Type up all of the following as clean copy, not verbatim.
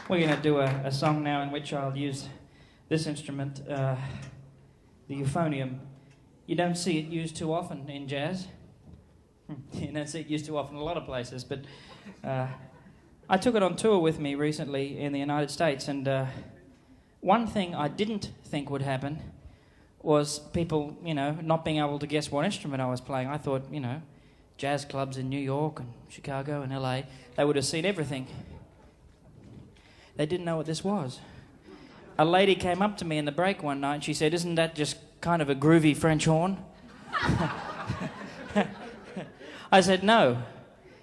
We're going to do a song now in which I'll use this instrument, the euphonium. You don't see it used too often in jazz. You don't see it used too often in a lot of places, but I took it on tour with me recently in the United States, and one thing I didn't think would happen was people, not being able to guess what instrument I was playing. I thought, jazz clubs in New York and Chicago and LA, they would have seen everything. They didn't know what this was. A lady came up to me in the break one night and she said, "Isn't that just kind of a groovy French horn?" I said, "No,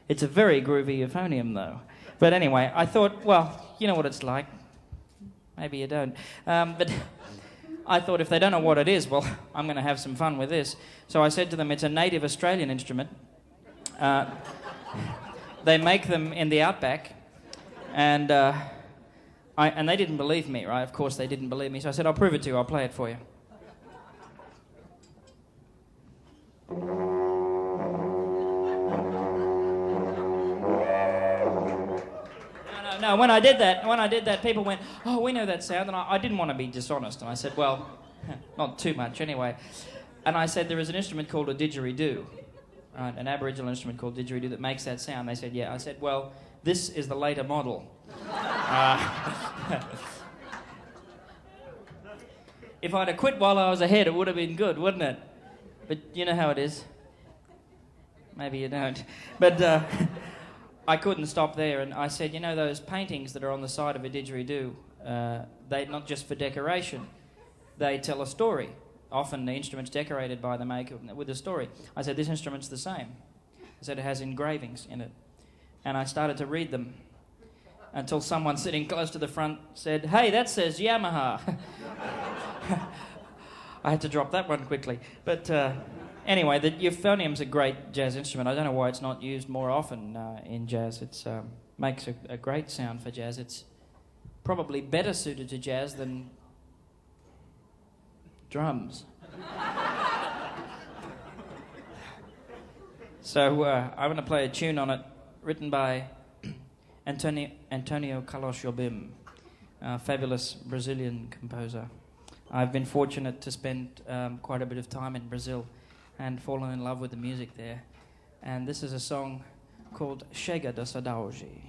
it's a very groovy euphonium though." But anyway, I thought, well, you know what it's like. Maybe you don't. But I thought if they don't know what it is, well, I'm going to have some fun with this. So I said to them, it's a native Australian instrument. They make them in the outback, and they didn't believe me, right? Of course they didn't believe me. So I said, I'll prove it to you. I'll play it for you. No, when I did that, people went, "Oh, we know that sound," and I didn't want to be dishonest, and I said, well, not too much anyway. And I said, there is an instrument called a didgeridoo, right, an Aboriginal instrument called didgeridoo that makes that sound. They said, yeah. I said, well, this is the later model. If I'd have quit while I was ahead, it would have been good, wouldn't it? But you know how it is. Maybe you don't. But I couldn't stop there, and I said, those paintings that are on the side of a didgeridoo, they're not just for decoration. They tell a story. Often the instrument's decorated by the maker with a story. I said, this instrument's the same. I said, it has engravings in it. And I started to read them until someone sitting close to the front said, "Hey, that says Yamaha." I had to drop that one quickly. But anyway, the euphonium's a great jazz instrument. I don't know why it's not used more often in jazz. It makes a great sound for jazz. It's probably better suited to jazz than drums. So I'm going to play a tune on it written by Antonio Carlos Jobim, a fabulous Brazilian composer. I've been fortunate to spend quite a bit of time in Brazil and fallen in love with the music there. And this is a song called Chega da Saudade.